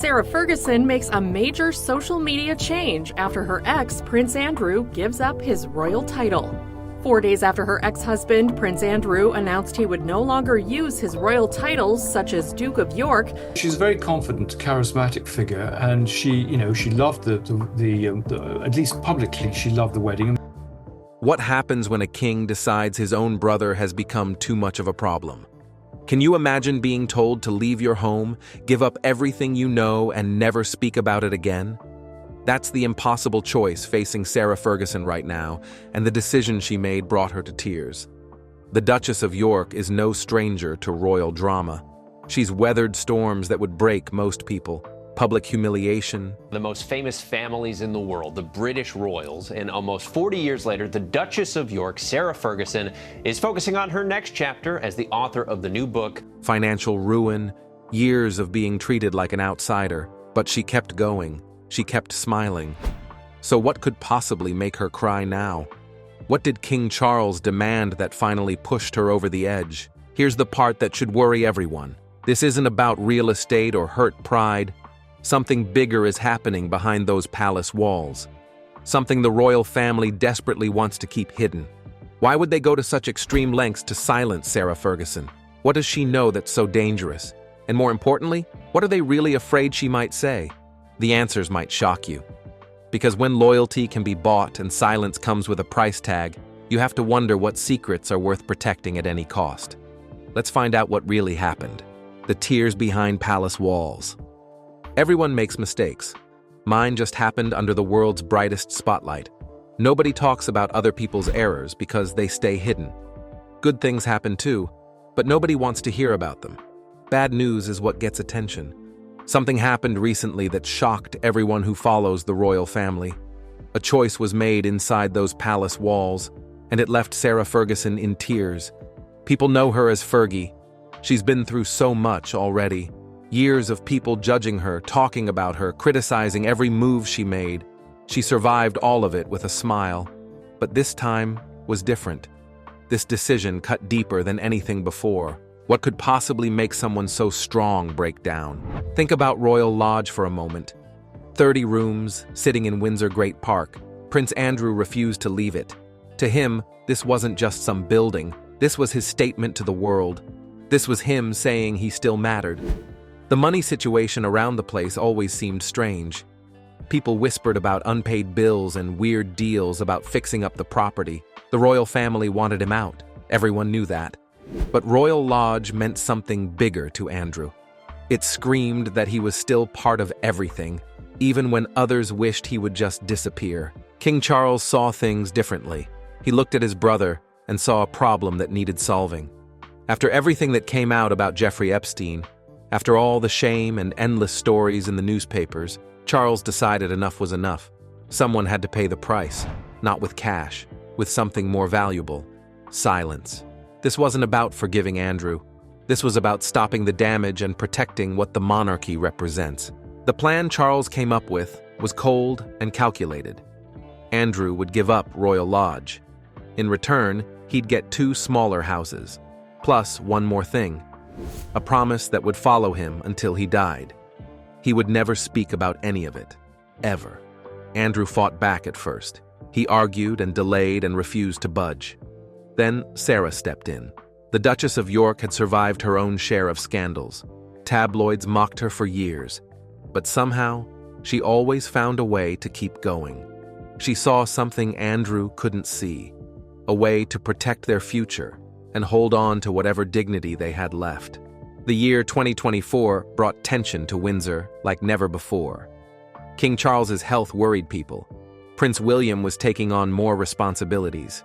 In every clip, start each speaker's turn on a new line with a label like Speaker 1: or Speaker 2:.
Speaker 1: Sarah Ferguson makes a major social media change after her ex, Prince Andrew, gives up his royal title. 4 days after her ex-husband, Prince Andrew, announced he would no longer use his royal titles, such as Duke of York.
Speaker 2: She's a very confident, charismatic figure, and she loved at least publicly, she loved the wedding.
Speaker 3: What happens when a king decides his own brother has become too much of a problem? Can you imagine being told to leave your home, give up everything you know, and never speak about it again? That's the impossible choice facing Sarah Ferguson right now, and the decision she made brought her to tears. The Duchess of York is no stranger to royal drama. She's weathered storms that would break most people. Public humiliation.
Speaker 4: The most famous families in the world, the British royals, and almost 40 years later, the Duchess of York, Sarah Ferguson, is focusing on her next chapter as the author of the new book.
Speaker 3: Financial ruin, years of being treated like an outsider, but she kept going. She kept smiling. So what could possibly make her cry now? What did King Charles demand that finally pushed her over the edge? Here's the part that should worry everyone. This isn't about real estate or hurt pride. Something bigger is happening behind those palace walls. Something the royal family desperately wants to keep hidden. Why would they go to such extreme lengths to silence Sarah Ferguson? What does she know that's so dangerous? And more importantly, what are they really afraid she might say? The answers might shock you. Because when loyalty can be bought and silence comes with a price tag, you have to wonder what secrets are worth protecting at any cost. Let's find out what really happened. The tears behind palace walls. Everyone makes mistakes. Mine just happened under the world's brightest spotlight. Nobody talks about other people's errors because they stay hidden. Good things happen too, but nobody wants to hear about them. Bad news is what gets attention. Something happened recently that shocked everyone who follows the royal family. A choice was made inside those palace walls, and it left Sarah Ferguson in tears. People know her as Fergie. She's been through so much already. Years of people judging her, talking about her, criticizing every move she made. She survived all of it with a smile. But this time was different. This decision cut deeper than anything before. What could possibly make someone so strong break down? Think about Royal Lodge for a moment. 30 rooms, sitting in Windsor Great Park. Prince Andrew refused to leave it. To him, this wasn't just some building. This was his statement to the world. This was him saying he still mattered. The money situation around the place always seemed strange. People whispered about unpaid bills and weird deals about fixing up the property. The royal family wanted him out. Everyone knew that. But Royal Lodge meant something bigger to Andrew. It screamed that he was still part of everything, even when others wished he would just disappear. King Charles saw things differently. He looked at his brother and saw a problem that needed solving. After everything that came out about Jeffrey Epstein, after all the shame and endless stories in the newspapers, Charles decided enough was enough. Someone had to pay the price, not with cash, with something more valuable: silence. This wasn't about forgiving Andrew. This was about stopping the damage and protecting what the monarchy represents. The plan Charles came up with was cold and calculated. Andrew would give up Royal Lodge. In return, he'd get 2 smaller houses, plus one more thing. A promise that would follow him until he died. He would never speak about any of it, ever. Andrew fought back at first. He argued and delayed and refused to budge. Then Sarah stepped in. The Duchess of York had survived her own share of scandals. Tabloids mocked her for years. But somehow, she always found a way to keep going. She saw something Andrew couldn't see. A way to protect their future and hold on to whatever dignity they had left. The year 2024 brought tension to Windsor like never before. King Charles's health worried people. Prince William was taking on more responsibilities.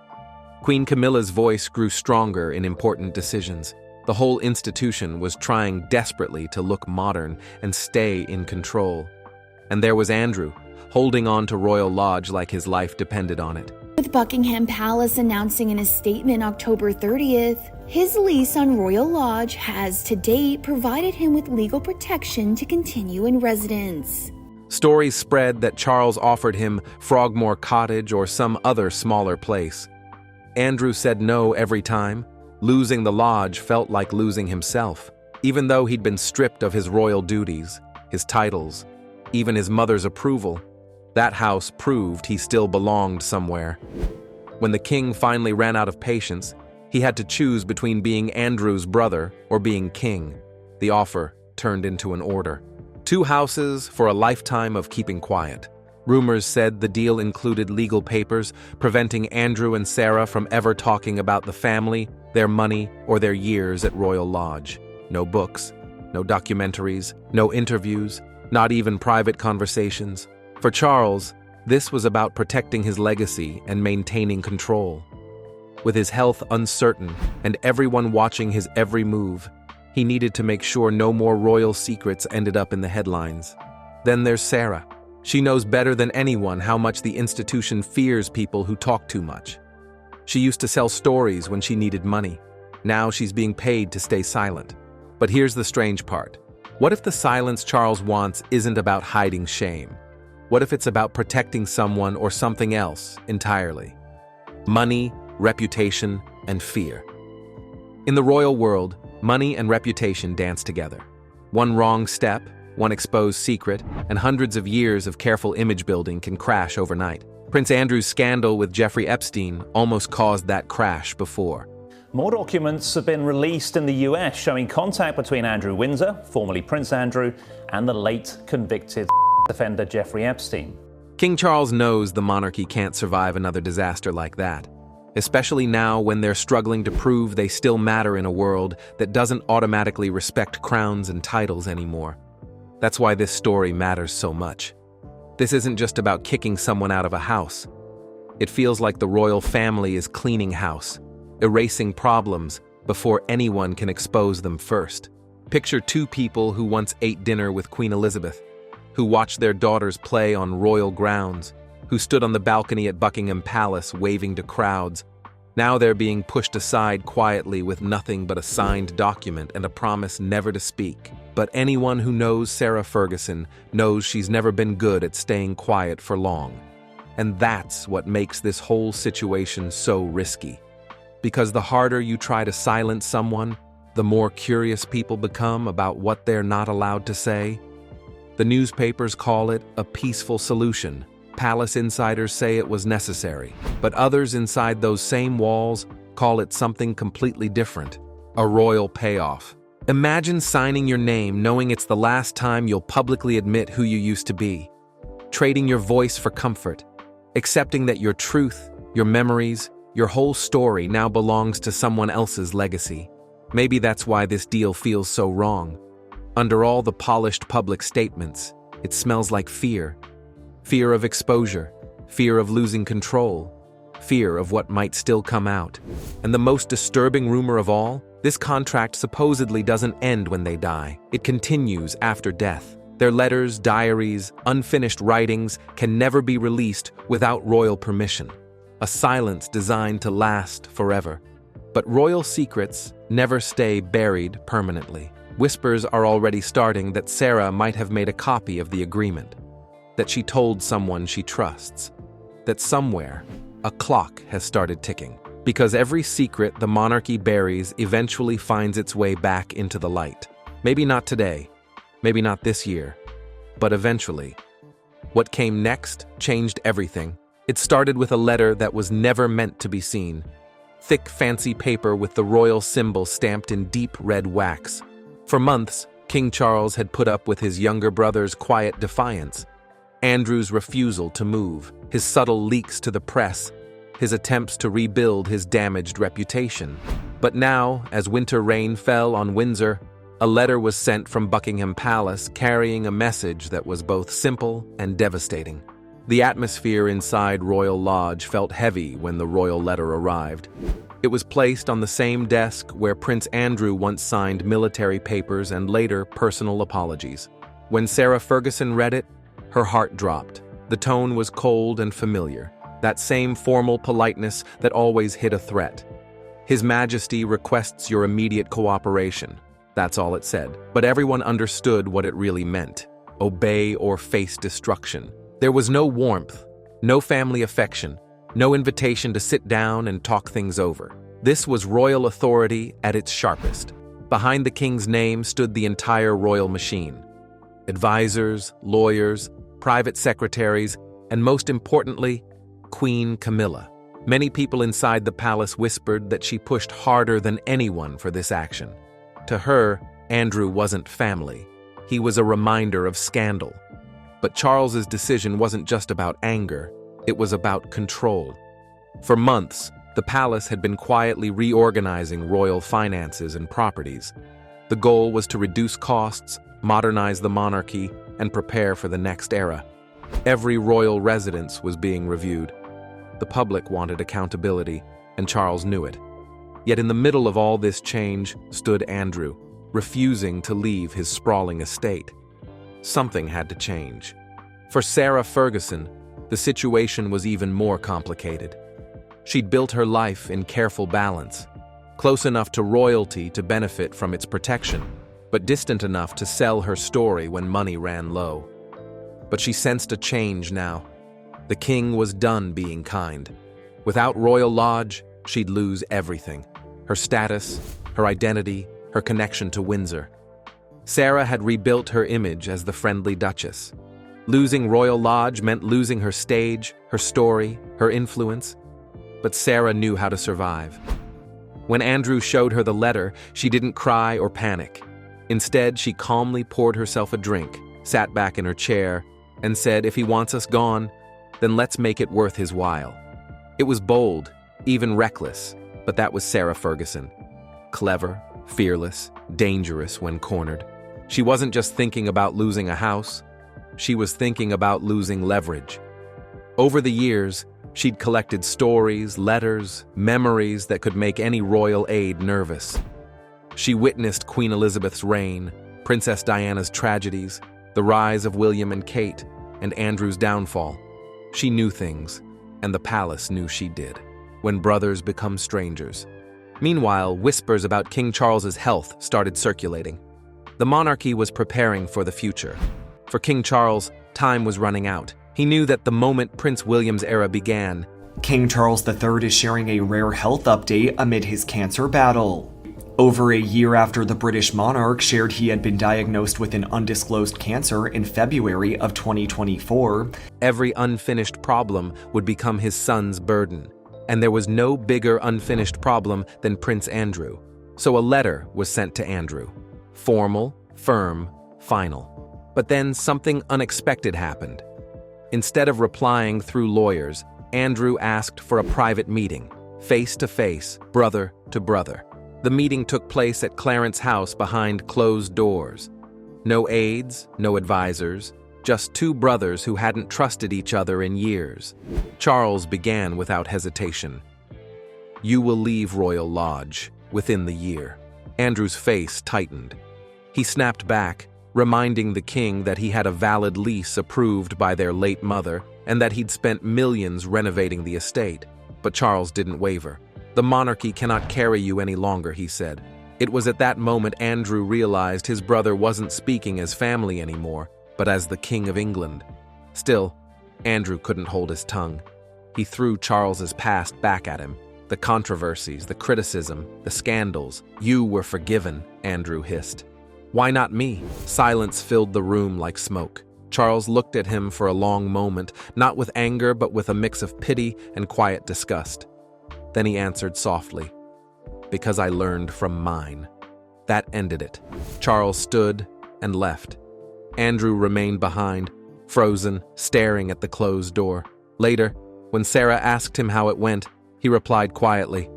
Speaker 3: Queen Camilla's voice grew stronger in important decisions. The whole institution was trying desperately to look modern and stay in control. And there was Andrew, holding on to Royal Lodge like his life depended on it.
Speaker 5: With Buckingham Palace announcing in a statement October 30th, his lease on Royal Lodge has to date provided him with legal protection to continue in residence.
Speaker 3: Stories spread that Charles offered him Frogmore Cottage or some other smaller place. Andrew said no every time. Losing the lodge felt like losing himself. Even though he'd been stripped of his royal duties, his titles, even his mother's approval. That house proved he still belonged somewhere. When the king finally ran out of patience, he had to choose between being Andrew's brother or being king. The offer turned into an order. 2 houses for a lifetime of keeping quiet. Rumors said the deal included legal papers preventing Andrew and Sarah from ever talking about the family, their money, or their years at Royal Lodge. No books, no documentaries, no interviews, not even private conversations. For Charles, this was about protecting his legacy and maintaining control. With his health uncertain and everyone watching his every move, he needed to make sure no more royal secrets ended up in the headlines. Then there's Sarah. She knows better than anyone how much the institution fears people who talk too much. She used to sell stories when she needed money. Now she's being paid to stay silent. But here's the strange part. What if the silence Charles wants isn't about hiding shame? What if it's about protecting someone or something else entirely? Money, reputation, and fear. In the royal world, money and reputation dance together. One wrong step, one exposed secret, and hundreds of years of careful image building can crash overnight. Prince Andrew's scandal with Jeffrey Epstein almost caused that crash before.
Speaker 6: More documents have been released in the US showing contact between Andrew Windsor, formerly Prince Andrew, and the late convicted offender Jeffrey Epstein.
Speaker 3: King Charles knows the monarchy can't survive another disaster like that, especially now when they're struggling to prove they still matter in a world that doesn't automatically respect crowns and titles anymore. That's why this story matters so much. This isn't just about kicking someone out of a house. It feels like the royal family is cleaning house, erasing problems before anyone can expose them first. Picture 2 people who once ate dinner with Queen Elizabeth, who watched their daughters play on royal grounds, who stood on the balcony at Buckingham Palace waving to crowds. Now they're being pushed aside quietly with nothing but a signed document and a promise never to speak. But anyone who knows Sarah Ferguson knows she's never been good at staying quiet for long. And that's what makes this whole situation so risky. Because the harder you try to silence someone, the more curious people become about what they're not allowed to say. The newspapers call it a peaceful solution. Palace insiders say it was necessary. But others inside those same walls call it something completely different. A royal payoff. Imagine signing your name knowing it's the last time you'll publicly admit who you used to be. Trading your voice for comfort. Accepting that your truth, your memories, your whole story now belongs to someone else's legacy. Maybe that's why this deal feels so wrong. Under all the polished public statements, it smells like fear. Fear of exposure, fear of losing control, fear of what might still come out. And the most disturbing rumor of all, this contract supposedly doesn't end when they die. It continues after death. Their letters, diaries, unfinished writings can never be released without royal permission. A silence designed to last forever. But royal secrets never stay buried permanently. Whispers are already starting that Sarah might have made a copy of the agreement, that she told someone she trusts, that somewhere a clock has started ticking. Because every secret the monarchy buries eventually finds its way back into the light. Maybe not today, maybe not this year, but eventually. What came next changed everything. It started with a letter that was never meant to be seen. Thick, fancy paper with the royal symbol stamped in deep red wax. For months, King Charles had put up with his younger brother's quiet defiance, Andrew's refusal to move, his subtle leaks to the press, his attempts to rebuild his damaged reputation. But now, as winter rain fell on Windsor, a letter was sent from Buckingham Palace carrying a message that was both simple and devastating. The atmosphere inside Royal Lodge felt heavy when the royal letter arrived. It was placed on the same desk where Prince Andrew once signed military papers and later personal apologies. When Sarah Ferguson read it, her heart dropped. The tone was cold and familiar. That same formal politeness that always hid a threat. His Majesty requests your immediate cooperation. That's all it said. But everyone understood what it really meant. Obey or face destruction. There was no warmth, no family affection, no invitation to sit down and talk things over. This was royal authority at its sharpest. Behind the king's name stood the entire royal machine. advisors, lawyers, private secretaries, and most importantly, Queen Camilla. Many people inside the palace whispered that she pushed harder than anyone for this action. To her, Andrew wasn't family. He was a reminder of scandal. But Charles's decision wasn't just about anger, it was about control. For months, the palace had been quietly reorganizing royal finances and properties. The goal was to reduce costs, modernize the monarchy, and prepare for the next era. Every royal residence was being reviewed. The public wanted accountability, and Charles knew it. Yet in the middle of all this change stood Andrew, refusing to leave his sprawling estate. Something had to change. For Sarah Ferguson, the situation was even more complicated. She'd built her life in careful balance, close enough to royalty to benefit from its protection, but distant enough to sell her story when money ran low. But she sensed a change now. The king was done being kind. Without Royal Lodge, she'd lose everything. Her status, her identity, her connection to Windsor. Sarah had rebuilt her image as the friendly Duchess. Losing Royal Lodge meant losing her stage, her story, her influence. But Sarah knew how to survive. When Andrew showed her the letter, she didn't cry or panic. Instead, she calmly poured herself a drink, sat back in her chair, and said, "If he wants us gone, then let's make it worth his while." It was bold, even reckless, but that was Sarah Ferguson. Clever, fearless, dangerous when cornered. She wasn't just thinking about losing a house, she was thinking about losing leverage. Over the years, she'd collected stories, letters, memories that could make any royal aide nervous. She witnessed Queen Elizabeth's reign, Princess Diana's tragedies, the rise of William and Kate, and Andrew's downfall. She knew things, and the palace knew she did. When brothers become strangers. Meanwhile, whispers about King Charles's health started circulating. The monarchy was preparing for the future. For King Charles, time was running out. He knew that the moment Prince William's era began,
Speaker 7: King Charles III is sharing a rare health update amid his cancer battle. Over a year after the British monarch shared he had been diagnosed with an undisclosed cancer in February of 2024,
Speaker 3: every unfinished problem would become his son's burden. And there was no bigger unfinished problem than Prince Andrew. So a letter was sent to Andrew. Formal, firm, final. But then something unexpected happened. Instead of replying through lawyers, Andrew asked for a private meeting, face to face, brother to brother. The meeting took place at Clarence House behind closed doors. No aides, no advisors, just two brothers who hadn't trusted each other in years. Charles began without hesitation. "You will leave Royal Lodge within the year." Andrew's face tightened. He snapped back, reminding the king that he had a valid lease approved by their late mother and that he'd spent millions renovating the estate. But Charles didn't waver. "The monarchy cannot carry you any longer," he said. It was at that moment Andrew realized his brother wasn't speaking as family anymore, but as the King of England. Still, Andrew couldn't hold his tongue. He threw Charles's past back at him. The controversies, the criticism, the scandals. "You were forgiven," Andrew hissed. "Why not me?" Silence filled the room like smoke. Charles looked at him for a long moment, not with anger but with a mix of pity and quiet disgust. Then he answered softly, "Because I learned from mine." That ended it. Charles stood and left. Andrew remained behind, frozen, staring at the closed door. Later, when Sarah asked him how it went, he replied quietly,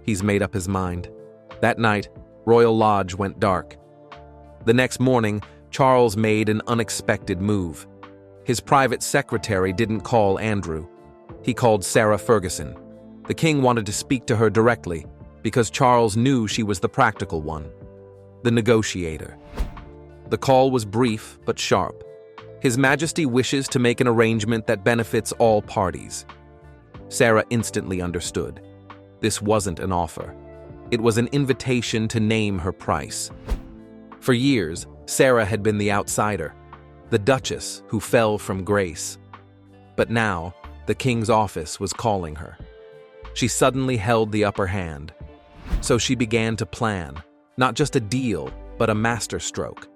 Speaker 3: "He's made up his mind." That night, Royal Lodge went dark. The next morning, Charles made an unexpected move. His private secretary didn't call Andrew. He called Sarah Ferguson. The king wanted to speak to her directly, because Charles knew she was the practical one, the negotiator. The call was brief but sharp. His Majesty wishes to make an arrangement that benefits all parties. Sarah instantly understood. This wasn't an offer. It was an invitation to name her price. For years, Sarah had been the outsider, the Duchess who fell from grace. But now, the king's office was calling her. She suddenly held the upper hand. So she began to plan, not just a deal, but a masterstroke.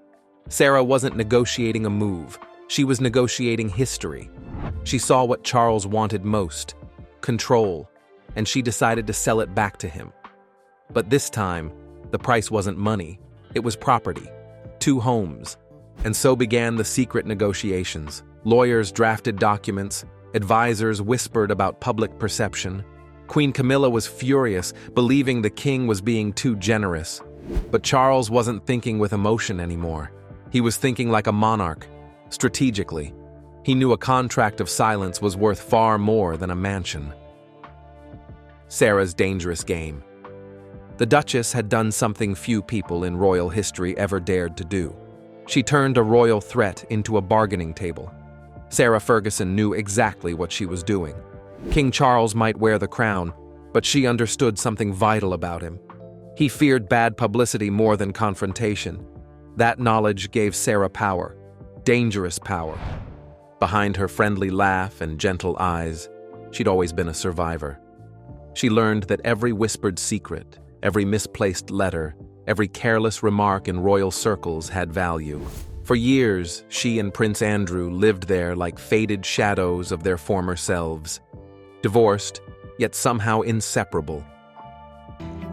Speaker 3: Sarah wasn't negotiating a move. She was negotiating history. She saw what Charles wanted most: control, and she decided to sell it back to him. But this time, the price wasn't money. It was property. 2 homes. And so began the secret negotiations. Lawyers drafted documents. Advisors whispered about public perception. Queen Camilla was furious, believing the king was being too generous. But Charles wasn't thinking with emotion anymore. He was thinking like a monarch, strategically. He knew a contract of silence was worth far more than a mansion. Sarah's dangerous game. The Duchess had done something few people in royal history ever dared to do. She turned a royal threat into a bargaining table. Sarah Ferguson knew exactly what she was doing. King Charles might wear the crown, but she understood something vital about him. He feared bad publicity more than confrontation. That knowledge gave Sarah power, dangerous power. Behind her friendly laugh and gentle eyes, she'd always been a survivor. She learned that every whispered secret, every misplaced letter, every careless remark in royal circles had value. For years, she and Prince Andrew lived there like faded shadows of their former selves. Divorced, yet somehow inseparable.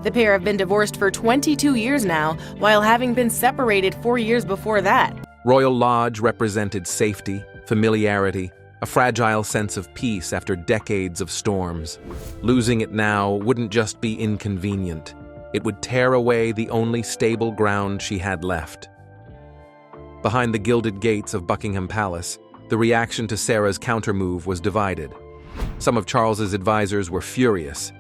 Speaker 8: The pair have been divorced for 22 years now, while having been separated 4 years before that.
Speaker 3: Royal Lodge represented safety, familiarity, a fragile sense of peace after decades of storms. Losing it now wouldn't just be inconvenient. It would tear away the only stable ground she had left. Behind the gilded gates of Buckingham Palace, the reaction to Sarah's countermove was divided. Some of Charles's advisors were furious.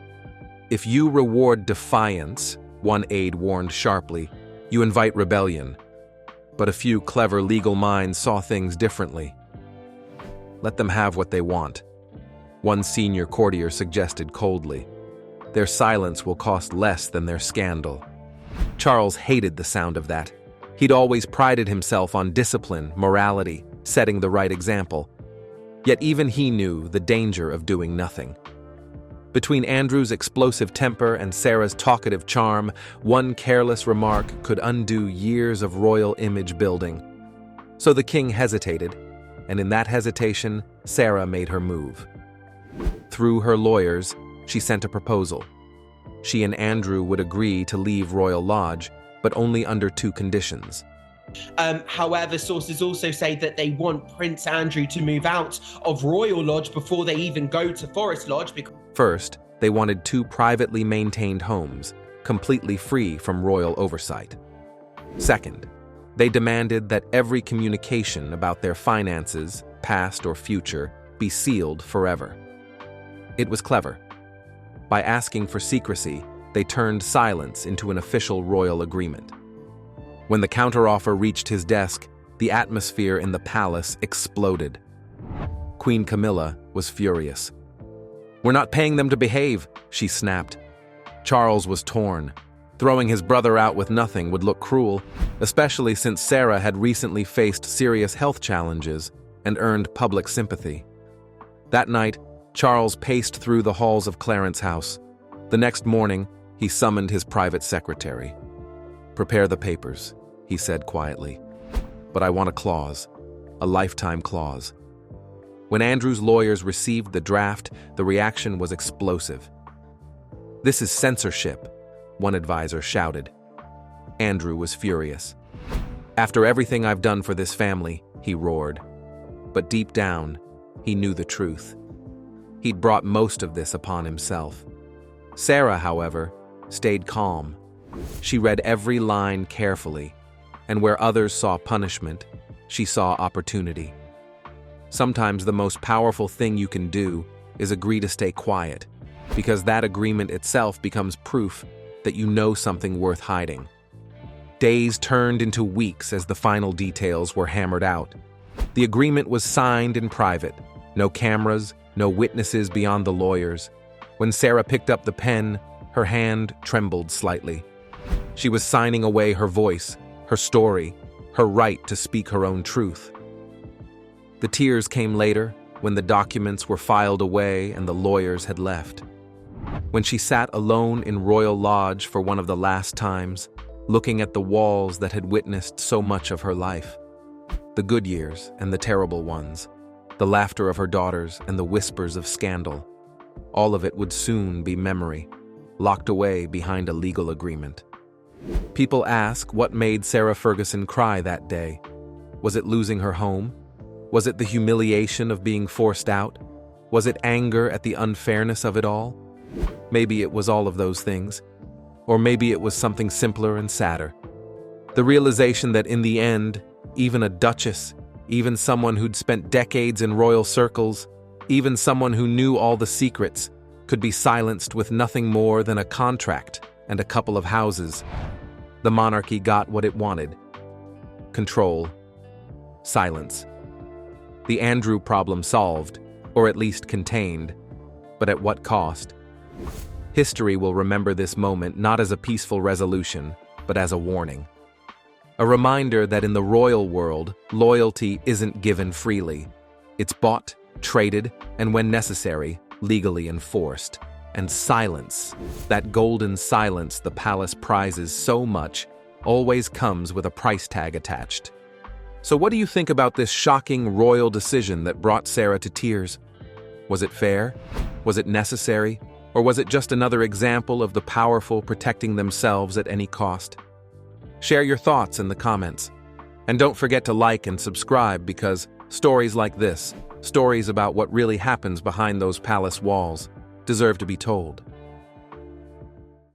Speaker 3: If you reward defiance, one aide warned sharply, you invite rebellion. But a few clever legal minds saw things differently. Let them have what they want, one senior courtier suggested coldly. Their silence will cost less than their scandal. Charles hated the sound of that. He'd always prided himself on discipline, morality, setting the right example. Yet even he knew the danger of doing nothing. Between Andrew's explosive temper and Sarah's talkative charm, one careless remark could undo years of royal image building. So the king hesitated, and in that hesitation, Sarah made her move. Through her lawyers, she sent a proposal. She and Andrew would agree to leave Royal Lodge, but only under 2 conditions.
Speaker 9: However, sources also say that they want Prince Andrew to move out of Royal Lodge before they even go to Forest Lodge.
Speaker 3: First, they wanted 2 privately maintained homes, completely free from royal oversight. Second, they demanded that every communication about their finances, past or future, be sealed forever. It was clever. By asking for secrecy, they turned silence into an official royal agreement. When the counteroffer reached his desk, the atmosphere in the palace exploded. Queen Camilla was furious. "We're not paying them to behave," she snapped. Charles was torn. Throwing his brother out with nothing would look cruel, especially since Sarah had recently faced serious health challenges and earned public sympathy. That night, Charles paced through the halls of Clarence House. The next morning, he summoned his private secretary. "Prepare the papers," he said quietly. "But I want a clause, a lifetime clause." When Andrew's lawyers received the draft, the reaction was explosive. "This is censorship," one advisor shouted. Andrew was furious. "After everything I've done for this family," he roared. But deep down, he knew the truth. He'd brought most of this upon himself. Sarah, however, stayed calm. She read every line carefully, and where others saw punishment, she saw opportunity. Sometimes the most powerful thing you can do is agree to stay quiet, because that agreement itself becomes proof that you know something worth hiding. Days turned into weeks as the final details were hammered out. The agreement was signed in private. No cameras, no witnesses beyond the lawyers. When Sarah picked up the pen, her hand trembled slightly. She was signing away her voice, her story, her right to speak her own truth. The tears came later, when the documents were filed away and the lawyers had left. When she sat alone in Royal Lodge for one of the last times, looking at the walls that had witnessed so much of her life. The good years and the terrible ones, the laughter of her daughters and the whispers of scandal. All of it would soon be memory, locked away behind a legal agreement. People ask what made Sarah Ferguson cry that day. Was it losing her home? Was it the humiliation of being forced out? Was it anger at the unfairness of it all? Maybe it was all of those things. Or maybe it was something simpler and sadder. The realization that in the end, even a duchess, even someone who'd spent decades in royal circles, even someone who knew all the secrets, could be silenced with nothing more than a contract and a couple of houses. The monarchy got what it wanted. Control. Silence. The Andrew problem solved, or at least contained, but at what cost? History will remember this moment not as a peaceful resolution, but as a warning. A reminder that in the royal world, loyalty isn't given freely. It's bought, traded, and when necessary, legally enforced. And silence, that golden silence the palace prizes so much, always comes with a price tag attached. So what do you think about this shocking royal decision that brought Sarah to tears? Was it fair? Was it necessary? Or was it just another example of the powerful protecting themselves at any cost? Share your thoughts in the comments. And don't forget to like and subscribe because stories like this, stories about what really happens behind those palace walls, deserve to be told.